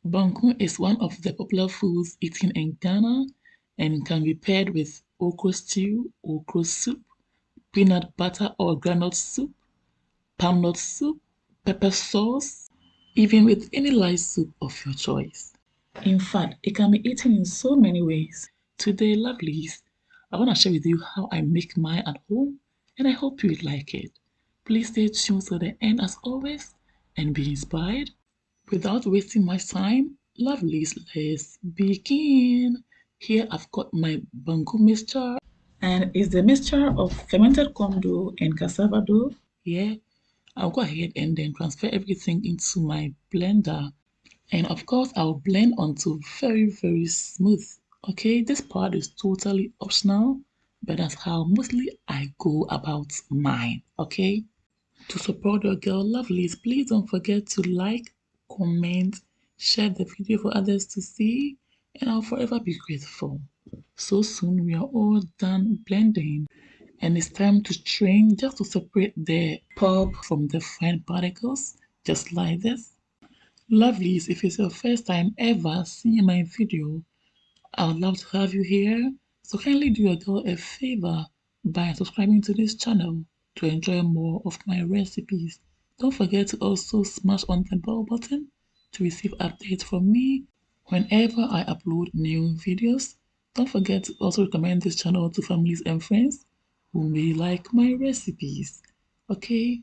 Banku is one of the popular foods eaten in Ghana and can be paired with okra stew, okra soup, peanut butter or groundnut soup, palm nut soup, pepper sauce, even with any light soup of your choice. In fact, it can be eaten in so many ways. Today, lovelies, I want to share with you how I make mine at home, and I hope you would like it. Please stay tuned to the end as always and be inspired. Without wasting my time, lovelies, let's begin. Here I've got my banku mixture, and it's the mixture of fermented corn dough and cassava dough. Yeah, I'll go ahead and then transfer everything into my blender. And of course, I'll blend until very, very smooth. Okay, this part is totally optional, but that's how mostly I go about mine. Okay, to support your girl lovelies, please don't forget to like, comment, share the video for others to see, and I'll forever be grateful. So soon we are all done blending, and it's time to strain just to separate the pulp from the fine particles, just like this. Lovelies, if it's your first time ever seeing my video, I would love to have you here. So kindly do your girl a favor by subscribing to this channel to enjoy more of my recipes. Don't forget to also smash on the bell button to receive updates from me whenever I upload new videos. Don't forget to also recommend this channel to families and friends who may like my recipes. Okay?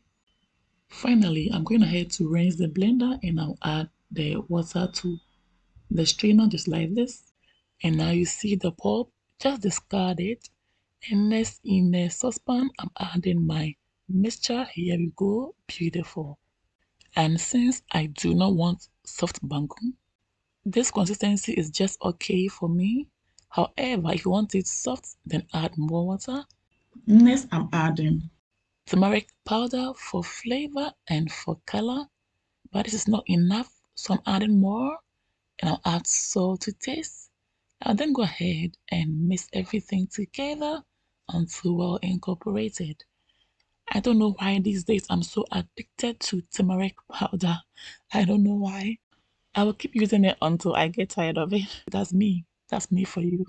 Finally, I'm going ahead to rinse the blender and I'll add the water to the strainer just like this. And now you see the pulp, just discard it. And next in the saucepan, I'm adding my mixture. Here we go, beautiful. And since I do not want soft banku, this consistency is just okay for me. However, if you want it soft, then add more water. Next, I'm adding turmeric powder for flavor and for color, but this is not enough, so I'm adding more, and I'll add salt to taste. I'll then go ahead and mix everything together until well incorporated. I don't know why these days I'm so addicted to turmeric powder. I don't know why. I will keep using it until I get tired of it. That's me. That's me for you.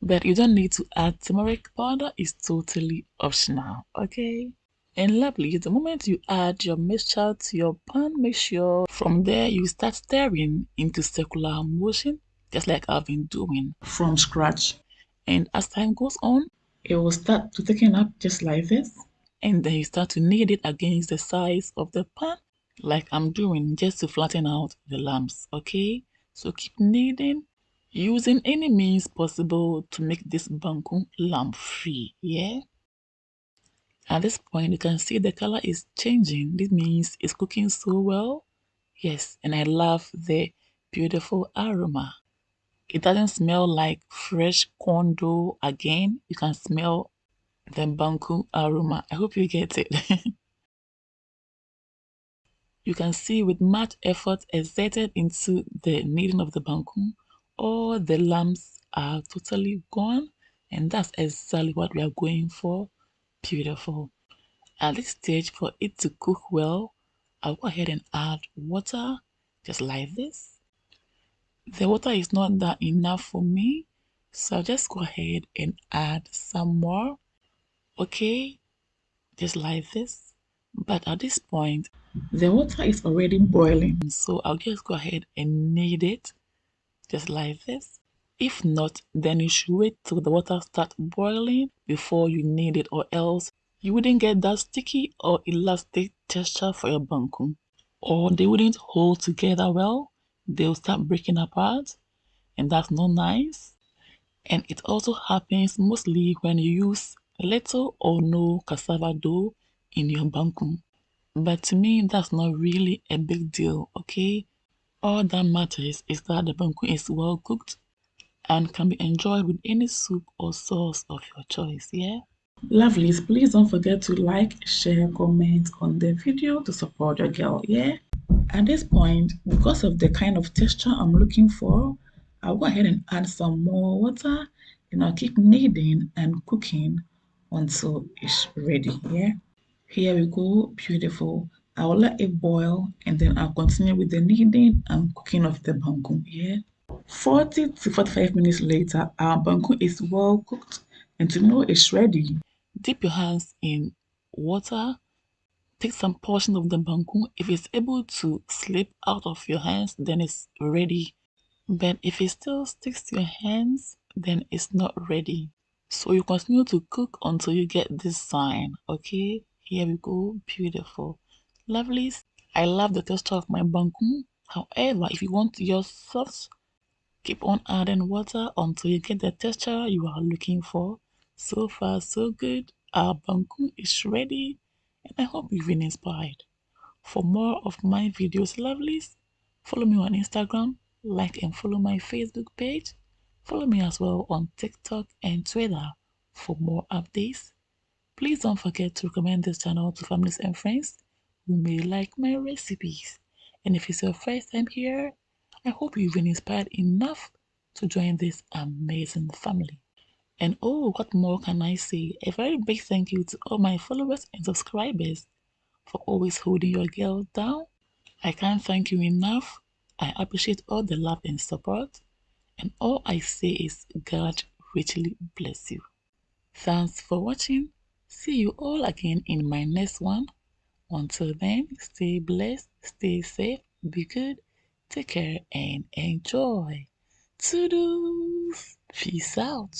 But you don't need to add turmeric powder. It's totally optional. Okay? And lovely, the moment you add your mixture to your pan, make sure from there you start stirring into circular motion, just like I've been doing from scratch. And as time goes on, it will start to thicken up just like this. And then you start to knead it against the sides of the pan, like I'm doing, just to flatten out the lumps, okay? So keep kneading, using any means possible to make this banku lump free, yeah? At this point, you can see the color is changing. This means it's cooking so well. Yes, and I love the beautiful aroma. It doesn't smell like fresh corn dough again. You can smell the banku aroma. I hope you get it. You can see with much effort exerted into the kneading of the banku, all the lumps are totally gone, and that's exactly what we are going for. Beautiful. At this stage, for it to cook well, I'll go ahead and add water, just like this. The water is not that enough for me, so I'll just go ahead and add some more, okay, just like this. But at this point, the water is already boiling, so I'll just go ahead and knead it, just like this. If not, then you should wait till the water starts boiling before you knead it, or else you wouldn't get that sticky or elastic texture for your banku. Or they wouldn't hold together well. They'll start breaking apart, and that's not nice. And it also happens mostly when you use little or no cassava dough in your banku. But to me, that's not really a big deal, okay? All that matters is that the banku is well cooked and can be enjoyed with any soup or sauce of your choice, yeah? Lovelies, please don't forget to like, share, comment on the video to support your girl, yeah? At this point, because of the kind of texture I'm looking for, I'll go ahead and add some more water and I'll keep kneading and cooking until it's ready, yeah? Here we go, beautiful. I'll let it boil and then I'll continue with the kneading and cooking of the banku. Yeah. 40 to 45 minutes later, our banku is well cooked and to know it's ready. Dip your hands in water. Take some portion of the banku. If it's able to slip out of your hands, then it's ready. But if it still sticks to your hands, then it's not ready. So you continue to cook until you get this sign. Okay, here we go. Beautiful. Lovely. I love the texture of my banku. However, if you want your sauce, keep on adding water until you get the texture you are looking for. So far, so good. Our banku is ready, and I hope you've been inspired. For more of my videos, lovelies, follow me on Instagram, like and follow my Facebook page. Follow me as well on TikTok and Twitter for more updates. Please don't forget to recommend this channel to families and friends who may like my recipes. And if it's your first time here, I hope you've been inspired enough to join this amazing family. And oh, what more can I say? A very big thank you to all my followers and subscribers for always holding your girl down. I can't thank you enough. I appreciate all the love and support. And all I say is God richly bless you. Thanks for watching. See you all again in my next one. Until then, stay blessed, stay safe, be good, take care, and enjoy. Toodles! Peace out.